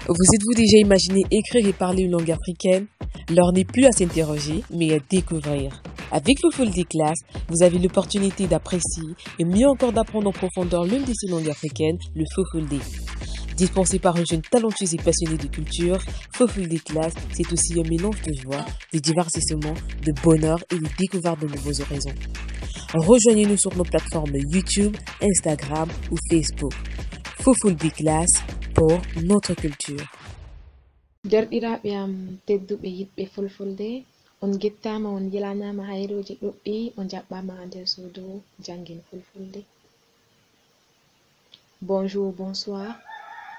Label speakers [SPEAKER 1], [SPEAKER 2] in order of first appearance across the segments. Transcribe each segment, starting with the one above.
[SPEAKER 1] Vous êtes-vous déjà imaginé écrire et parler une langue africaine? L'heure n'est plus à s'interroger, mais à découvrir. Avec Fofulde Class, vous avez l'opportunité d'apprécier et mieux encore d'apprendre en profondeur l'une de ces langues africaines, le Fofulde. Dispensé par un jeune talentueux et passionné de culture, Fofulde Class, c'est aussi un mélange de joie, de divertissement, de bonheur et de découverte de nouveaux horizons. Rejoignez-nous sur nos plateformes YouTube, Instagram ou Facebook. Fofulde Class pour notre culture.
[SPEAKER 2] Derɗiraaɓe am tedduɓe yiɗɓe fulfulde, on gettama, on yelanama hayroji ɗuɗɗi, on jaɓɓama ha nder suudu jangin fulfulde. Bonjour, bonsoir,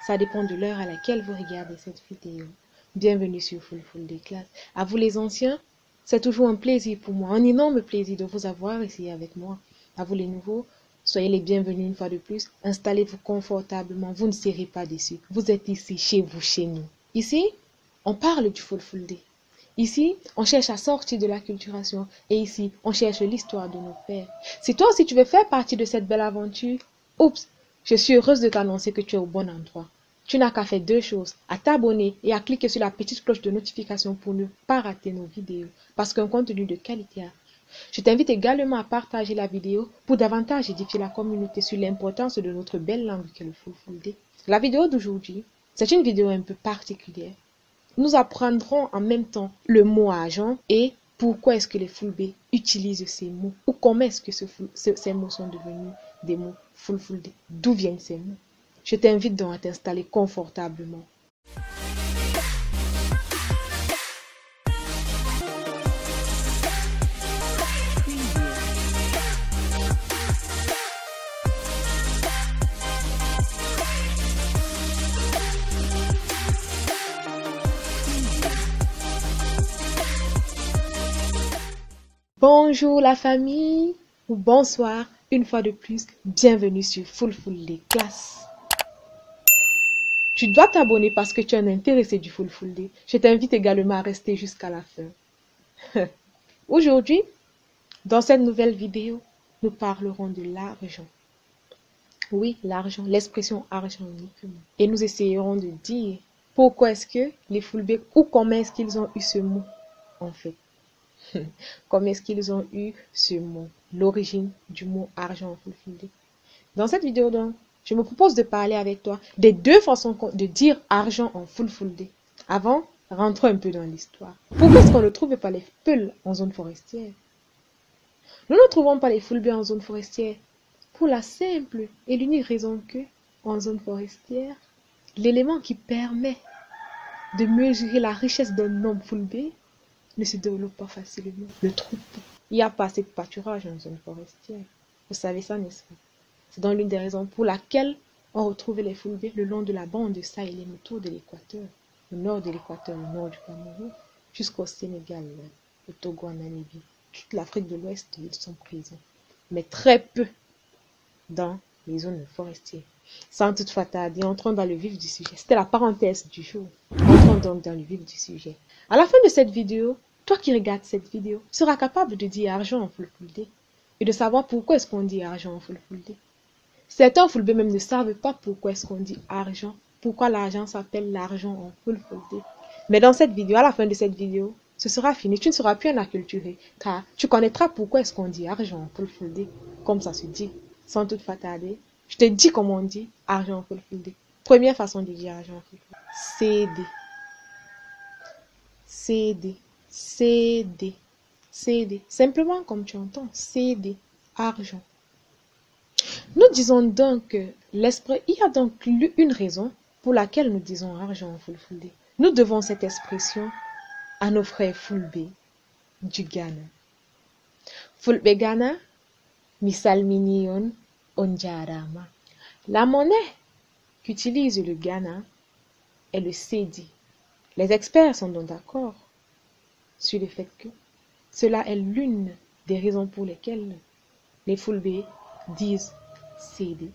[SPEAKER 2] ça dépend de l'heure à laquelle vous regardez cette vidéo. Bienvenue sur Fofulde Class. À vous les anciens, c'est toujours un plaisir pour moi, un énorme plaisir de vous avoir ici avec moi. À vous les nouveaux, soyez les bienvenus une fois de plus. Installez-vous confortablement, vous ne serez pas déçus. Vous êtes ici, chez vous, chez nous. Ici, on parle du Fulfulde. Ici, on cherche à sortir de l'acculturation. Et ici, on cherche l'histoire de nos pères. Si toi aussi tu veux faire partie de cette belle aventure, oups, je suis heureuse de t'annoncer que tu es au bon endroit. Tu n'as qu'à faire deux choses, à t'abonner et à cliquer sur la petite cloche de notification pour ne pas rater nos vidéos. Parce qu'un contenu de qualité arrive. Je t'invite également à partager la vidéo pour davantage édifier la communauté sur l'importance de notre belle langue qu'est le Fulfulde. La vidéo d'aujourd'hui, c'est une vidéo un peu particulière. Nous apprendrons en même temps le mot argent et pourquoi est-ce que les Fulbe utilisent ces mots ou comment est-ce que ces mots sont devenus des mots Fulfulde. D'où viennent ces mots? Je t'invite donc à t'installer confortablement. Bonjour la famille, ou bonsoir, une fois de plus, bienvenue sur Fofulde Class. Tu dois t'abonner parce que tu es un intéressé du Fulfulde. Je t'invite également à rester jusqu'à la fin. Aujourd'hui, dans cette nouvelle vidéo, nous parlerons de l'argent. Oui, l'argent, l'expression argent uniquement. Et nous essayerons de dire pourquoi est-ce que les Fulbe ou comment est-ce qu'ils ont eu ce mot en fait. Comment est-ce qu'ils ont eu ce mot, l'origine du mot argent en Fulfulde. Dans cette vidéo donc, je me propose de parler avec toi des deux façons de dire argent en Fulfulde. Avant, rentrons un peu dans l'histoire. Pourquoi est-ce qu'on ne trouve pas les Peuls en zone forestière? Nous ne trouvons pas les Fulbe en zone forestière pour la simple et l'unique raison que, en zone forestière, l'élément qui permet de mesurer la richesse d'un homme Fulbe ne se développe pas facilement. Le troupeau. Il n'y a pas assez de pâturage en zone forestière. Vous savez ça, n'est-ce pas? C'est donc l'une des raisons pour laquelle on retrouve les Fulbe le long de la bande sahélienne autour de l'équateur, au nord de l'équateur, au nord du Cameroun, jusqu'au Sénégal, au Togo, en Namibie. Toute l'Afrique de l'Ouest, ils sont présents. Mais très peu dans les zones forestières. Sans toutefois tarder, entrons dans le vif du sujet. C'était la parenthèse du jour. Entrons donc dans le vif du sujet. À la fin de cette vidéo, toi qui regardes cette vidéo seras capable de dire argent en Fulfulde et de savoir pourquoi est-ce qu'on dit argent en Fulfulde. Certains Fulbe même ne savent pas pourquoi est-ce qu'on dit argent, pourquoi l'argent s'appelle l'argent en Fulfulde. Mais dans cette vidéo, à la fin de cette vidéo, ce sera fini. Tu ne seras plus un acculturé car tu connaîtras pourquoi est-ce qu'on dit argent en Fulfulde, comme ça se dit. Sans toutefois tarder, je te dis comment on dit argent en Fulfulde. Première façon de dire argent en Fulfulde. CD. CD, CD, CD. Simplement comme tu entends, CD, argent. Nous disons donc que il y a donc une raison pour laquelle nous disons argent en Fulfulde. Nous devons cette expression à nos frères Fulbe du Ghana. Fulbe Ghana, misalminion onjarama. La monnaie qu'utilise le Ghana est le cedi. Les experts sont donc d'accord sur le fait que cela est l'une des raisons pour lesquelles les Fulbe disent cedi.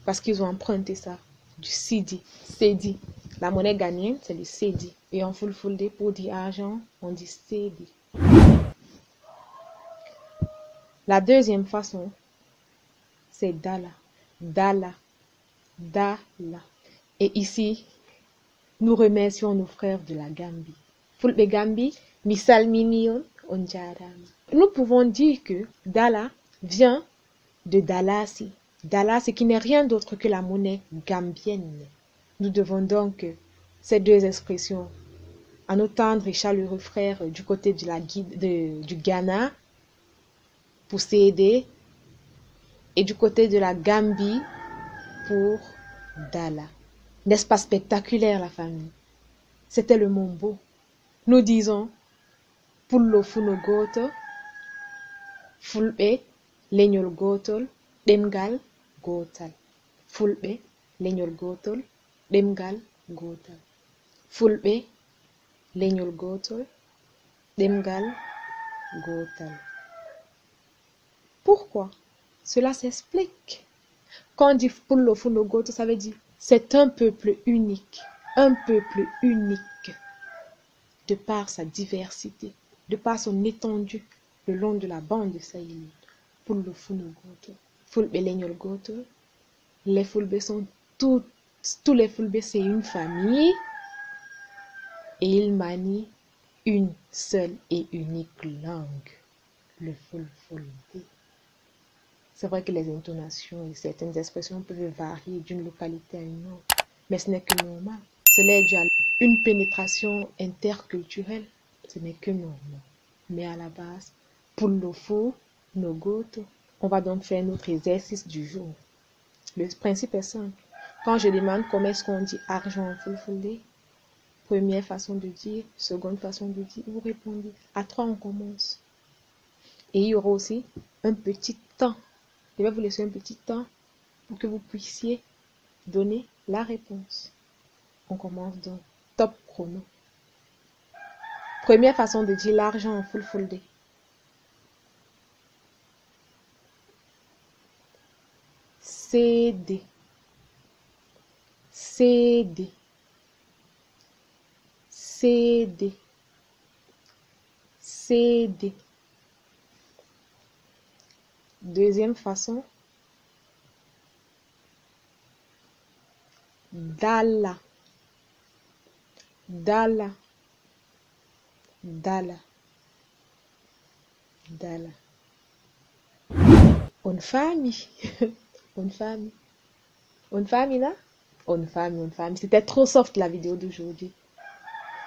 [SPEAKER 2] Parce qu'ils ont emprunté ça du cedi. Cedi. La monnaie ghanéenne, c'est le cedi. Et en Fulfulde, pour dire argent, on dit cedi. La deuxième façon, c'est dala. Dala. Dala. Et ici, nous remercions nos frères de la Gambie. Fulbe Gambie, mi salmini on jarama. Nous pouvons dire que Dala vient de Dalasi. Dalasi qui n'est rien d'autre que la monnaie gambienne. Nous devons donc ces deux expressions à nos tendres et chaleureux frères du côté du Ghana pour s'aider et du côté de la Gambie pour Dala. N'est-ce pas spectaculaire la famille? C'était le mot beau. Nous disons Pullo funo goto, fulbe leñol gotol, demgal gotal. Fulbe leñol gotol, demgal gotal. Fulbe leñol gotol, demgal gotal. Pourquoi? Cela s'explique. Quand on dit Pullo funo goto, ça veut dire c'est un peuple unique de par sa diversité, de par son étendue le long de la bande sahélienne. Pullo funo goto, fulbe leñol goto. Les Fulbe sont tous les Fulbe, c'est une famille et ils manient une seule et unique langue, le Fulfulde. C'est vrai que les intonations et certaines expressions peuvent varier d'une localité à une autre, mais ce n'est que normal. Cela est dû à une pénétration interculturelle, ce n'est que normal. Mais à la base, Pullo funo goto. On va donc faire notre exercice du jour. Le principe est simple. Quand je demande comment est-ce qu'on dit argent en Fulfulde, première façon de dire, seconde façon de dire, vous répondez. À 3, on commence. Et il y aura aussi un petit temps. Je vais vous laisser un petit temps pour que vous puissiez donner la réponse. On commence donc. Top chrono. Première façon de dire l'argent en Fulfulde. CD. CD. CD. CD. Deuxième façon. Dala. Dala. Dala. Dala. Une famille. Une famille. Une famille là? Une famille, une famille. C'était trop soft la vidéo d'aujourd'hui.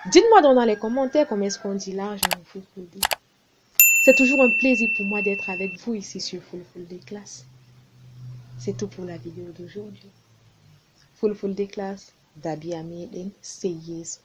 [SPEAKER 2] Dites-moi dans les commentaires comment est-ce qu'on dit l'argent en Fulfulde. C'est toujours un plaisir pour moi d'être avec vous ici sur Fulfulde Class. C'est tout pour la vidéo d'aujourd'hui. Fulfulde Class, Dabi Ameden, Seyes